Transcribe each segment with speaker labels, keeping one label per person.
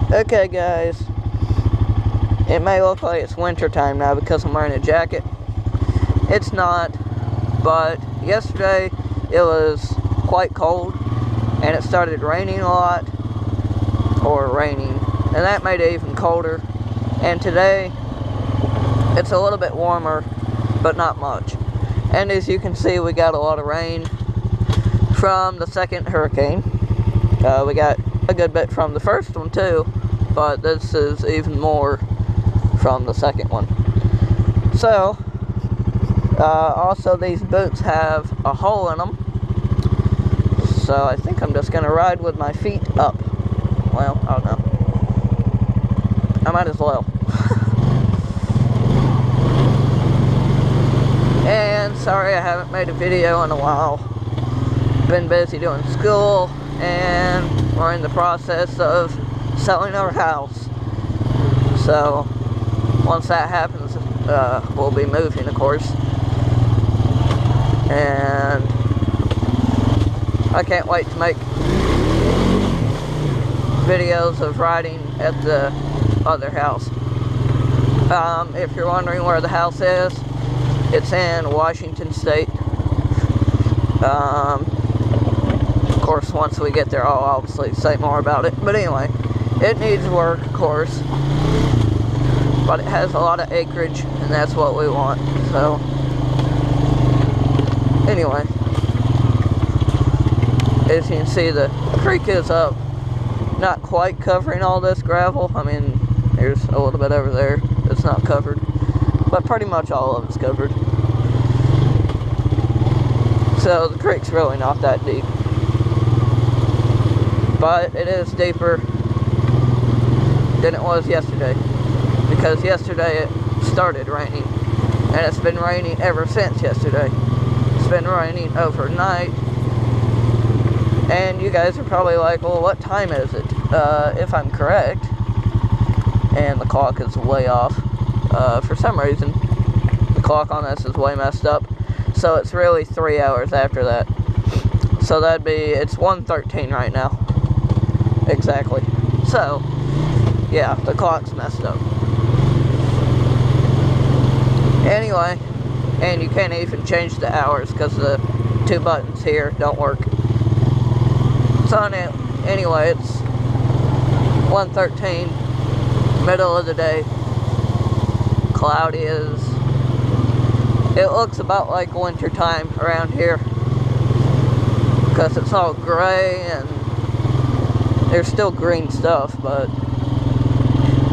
Speaker 1: Okay guys, it may look like it's winter time now because I'm wearing a jacket. It's not, but yesterday it was quite cold and it started raining a lot, and that made it even colder. And today it's a little bit warmer, but not much. And as you can see, we got a lot of rain from the second hurricane. We got a good bit from the first one too, but this is even more from the second one. So, also these boots have a hole in them, so I think I'm just gonna ride with my feet up. Well, I don't know. I might as well. And sorry I haven't made a video in a while. Been busy doing school, and we're in the process of selling our house. So once that happens, we'll be moving, of course. And I can't wait to make videos of riding at the other house. If you're wondering where the house is, it's in Washington State. Of course, once we get there, I'll obviously say more about it. But anyway, it needs work, of course. But it has a lot of acreage, and that's what we want. So, anyway, as you can see, the creek is up. Not quite covering all this gravel. I mean, there's a little bit over there that's not covered. But pretty much all of it's covered. So the creek's really not that deep. But it is deeper than it was yesterday. Because yesterday it started raining. And it's been raining ever since yesterday. It's been raining overnight. And you guys are probably like, well, what time is it? If I'm correct. And the clock is way off. For some reason, the clock on this is way messed up. So it's really 3 hours after that. So that'd be, it's 1:13 right now. Exactly. So, yeah, the clock's messed up. Anyway, and you can't even change the hours because the two buttons here don't work. So anyway, it's 1:13, middle of the day. Cloudy is, it looks about like winter time around here because it's all gray and there's still green stuff, but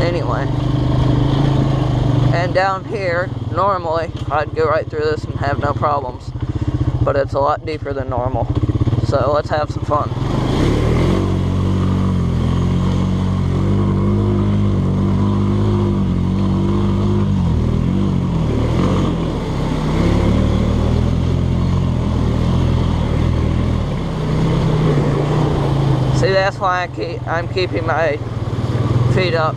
Speaker 1: anyway. And down here, normally I'd go right through this and have no problems, but it's a lot deeper than normal. So let's have some fun. See, that's why I'm keeping my feet up.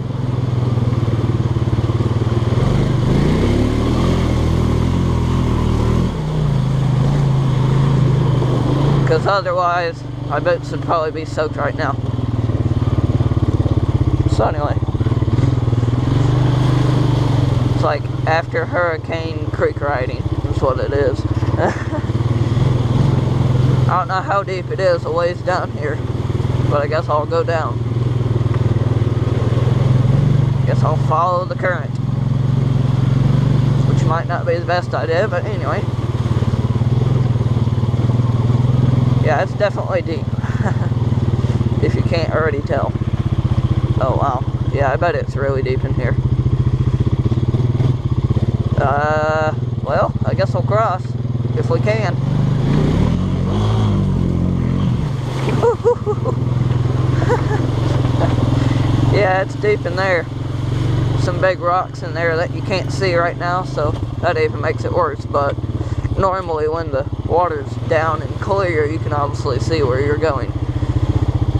Speaker 1: Because otherwise, my boots would probably be soaked right now. So anyway, it's like after hurricane creek riding is what it is. I don't know how deep it is a ways down here, but I guess I'll go down. Guess I'll follow the current, which might not be the best idea, but anyway. Yeah, it's definitely deep, if you can't already tell. Oh wow, yeah, I bet it's really deep in here. Well, I guess we'll cross, if we can. Yeah, it's deep in there. Some big rocks in there that you can't see right now, so that even makes it worse. But normally when the water's down and clear, you can obviously see where you're going.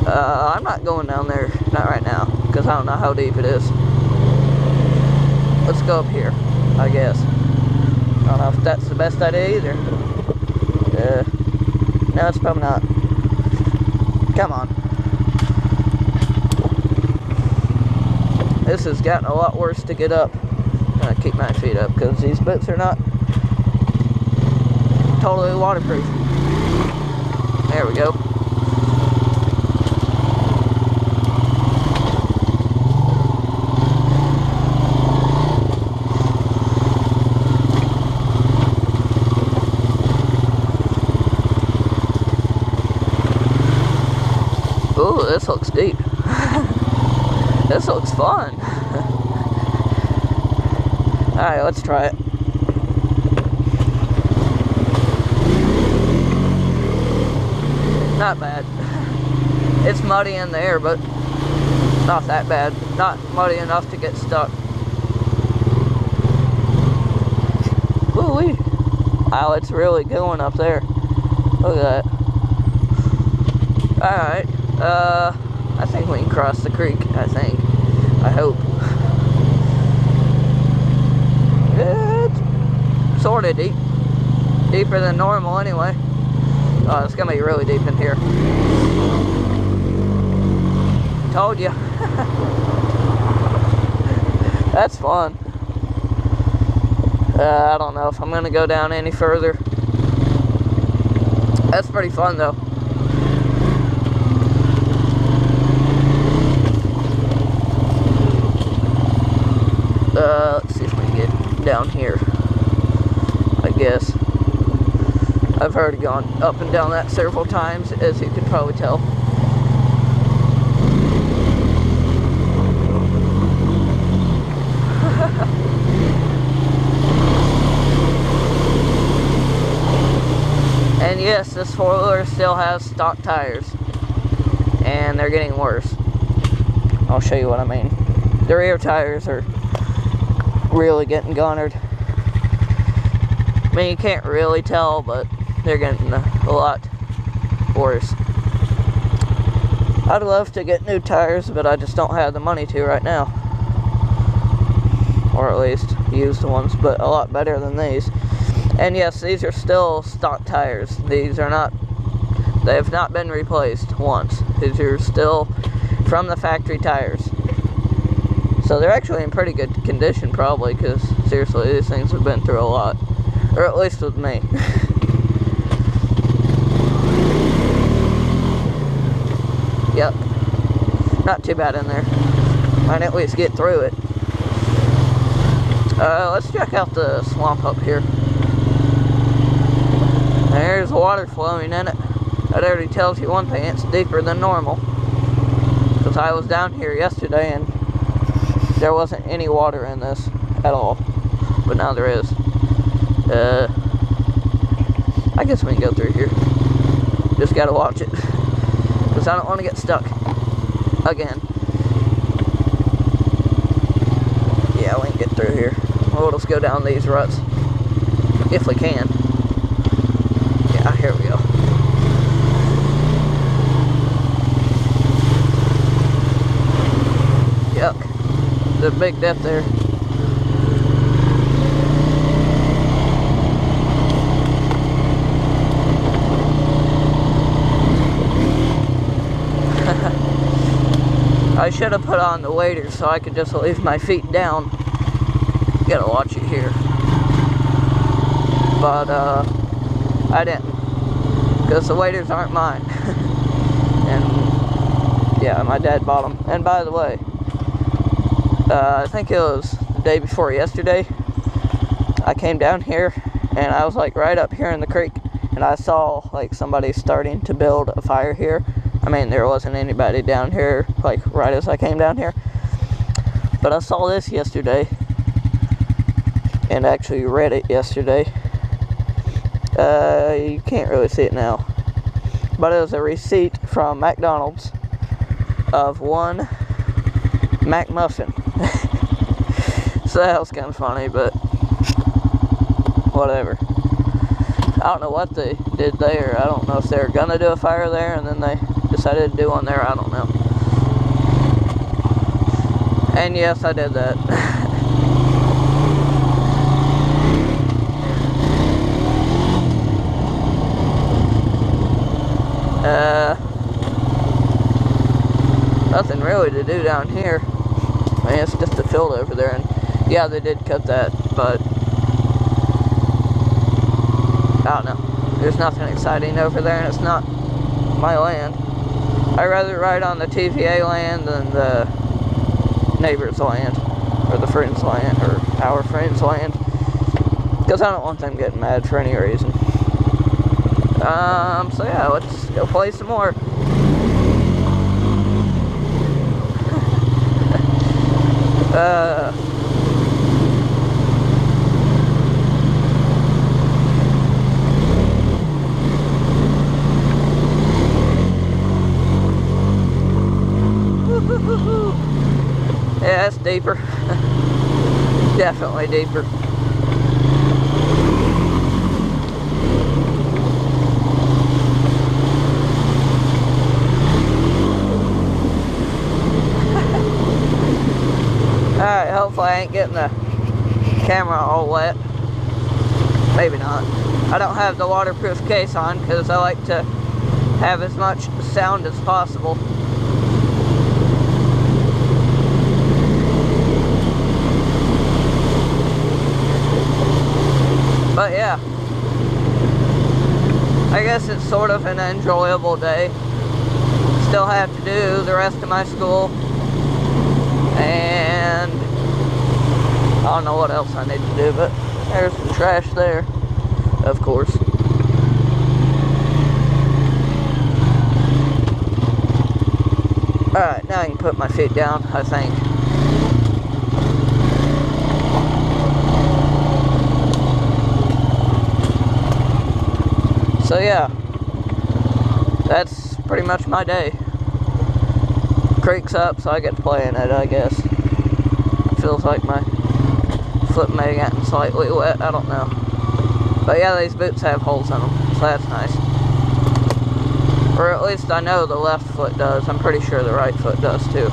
Speaker 1: I'm not going down there, not right now, because I don't know how deep it is. Let's go up here, I guess. I don't know if that's the best idea either. No, it's probably not. Come on. this has gotten a lot worse to get up. I'm gonna keep my feet up because these boots are not totally waterproof. There we go. Ooh, this looks deep. This looks fun. Alright, let's try it. Not bad. It's muddy in there, but not that bad. Not muddy enough to get stuck. Woo-wee. Wow, it's really going up there. Look at that. Alright. I think we can cross the creek, I think. I hope. It's sort of deep. Deeper than normal anyway. Oh, it's gonna be really deep in here. Told you. That's fun. I don't know if I'm gonna go down any further. That's pretty fun though. Let's see if we can get down here. I guess. I've already gone up and down that several times, as you could probably tell. And yes, this four-wheeler still has stock tires. And they're getting worse. I'll show you what I mean. The rear tires are really getting gunnered. I mean, you can't really tell, but they're getting a lot worse. I'd love to get new tires, but I just don't have the money to right now. Or at least used ones, but a lot better than these. And yes, these are still stock tires. These are not, they have not been replaced once. These are still from the factory tires. So they're actually in pretty good condition probably, because seriously, these things have been through a lot. Or at least with me. Yep. Not too bad in there. Might at least get through it. Let's check out the swamp up here. There's water flowing in it. That already tells you one thing, it's deeper than normal. Because I was down here yesterday and there wasn't any water in this at all. But now there is. I guess we can go through here. Just gotta watch it. Because I don't want to get stuck. Again. Yeah, we can get through here. We'll just go down these ruts. If we can. Yeah, here we go. Yuck. There's a big depth there. I should have put on the waders so I could just leave my feet down. Gotta watch it here. But, I didn't. Because the waders aren't mine. And, yeah, my dad bought them. And by the way, I think it was the day before yesterday, I came down here, and I was, like, right up here in the creek, and I saw, like, somebody starting to build a fire here. I mean, there wasn't anybody down here, like, right as I came down here. But I saw this yesterday, and actually read it yesterday. You can't really see it now. But it was a receipt from McDonald's of one McMuffin. So that was kind of funny, but whatever. I don't know what they did there. I don't know if they were gonna do a fire there and then they decided to do one there. I don't know. And yes, I did that. Nothing really to do down here. I mean, it's just a field over there, and yeah, they did cut that, but I don't know. There's nothing exciting over there, and it's not my land. I'd rather ride on the TVA land than the neighbor's land, or the friend's land, or our friend's land, because I don't want them getting mad for any reason. So yeah, let's go play some more. Yeah, it's deeper. Definitely deeper. Alright, hopefully I ain't getting the camera all wet. Maybe not. I don't have the waterproof case on because I like to have as much sound as possible. But yeah, I guess it's sort of an enjoyable day. Still have to do the rest of my school, and I don't know what else I need to do, but there's the trash there, of course. Alright, now I can put my feet down, I think. So yeah, that's pretty much my day. Creek's up, so I get to play in it, I guess. Feels like my foot may have gotten slightly wet, I don't know. But yeah, these boots have holes in them, so that's nice. Or at least I know the left foot does. I'm pretty sure the right foot does too.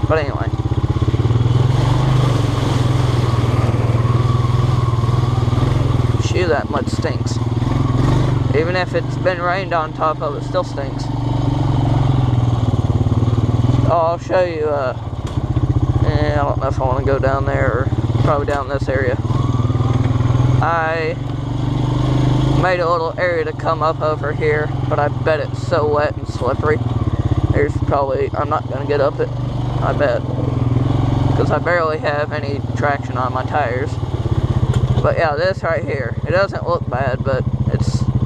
Speaker 1: But anyway. Shoo, that mud stinks. Even if it's been rained on top of it, still stinks. Oh, I'll show you, I don't know if I want to go down there or probably down this area. I made a little area to come up over here, but I bet it's so wet and slippery. There's probably, I'm not going to get up it, I bet. Because I barely have any traction on my tires. But yeah, this right here, it doesn't look bad, but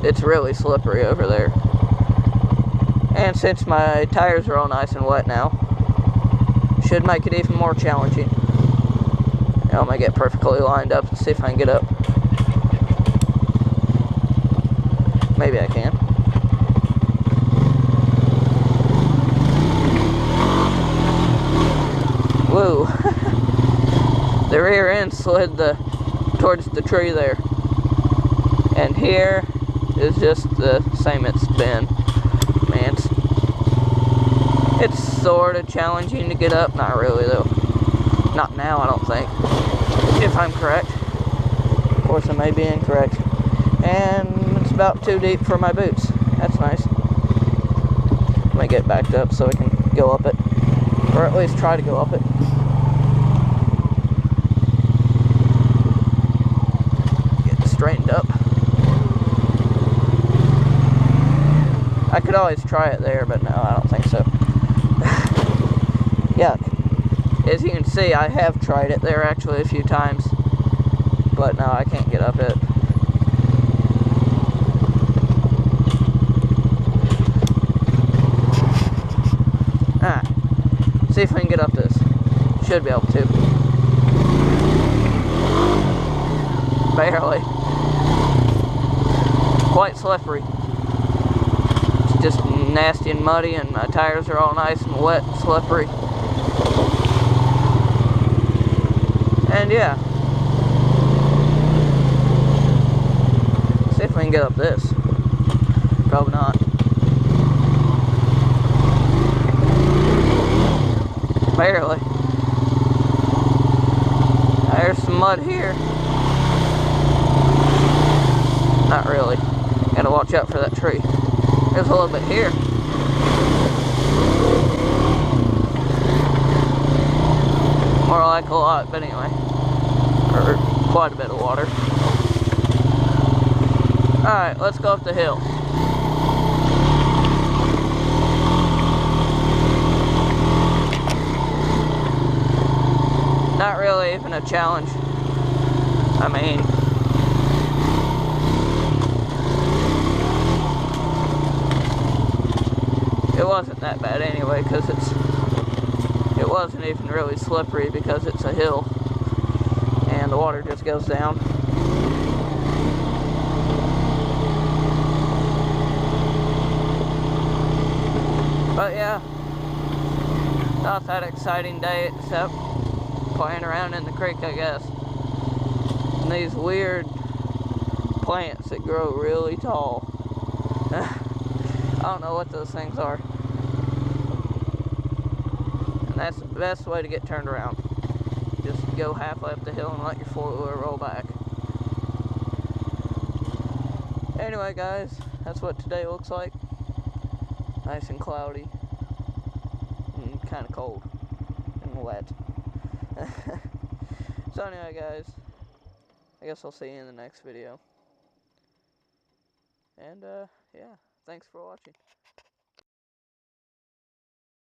Speaker 1: it's really slippery over there. And since my tires are all nice and wet now, should make it even more challenging. I'm gonna get perfectly lined up and see if I can get up. Maybe I can. Whoa. The rear end slid towards the tree there. And here is just the same it's been. Man, it's sort of challenging to get up. Not really though. Not now, I don't think. If I'm correct. Of course I may be incorrect. And it's about too deep for my boots. That's nice. Let me get backed up so I can go up it. Or at least try to go up it. Get straightened up. I could always try it there, but no, I don't think so. Yeah, as you can see, I have tried it there actually a few times, but no, I can't get up it. Alright, see if I can get up this. Should be able to. Barely. Quite slippery. Just nasty and muddy, and my tires are all nice and wet and slippery. And yeah. See if we can get up this. Probably not. Barely. There's some mud here. Not really. Gotta watch out for that tree. There's a little bit here. a lot, but anyway. Or quite a bit of water. Alright, let's go up the hill. Not really even a challenge. I mean, it wasn't that bad anyway, because it wasn't even really slippery because it's a hill and the water just goes down. But yeah, not that exciting day except playing around in the creek, I guess. And these weird plants that grow really tall. I don't know what those things are. And that's the best way to get turned around. Just go halfway up the hill and let your four-wheeler roll back. Anyway, guys, that's what today looks like. Nice and cloudy. And kind of cold. And wet. So anyway, guys, I guess I'll see you in the next video. And, yeah, thanks for watching.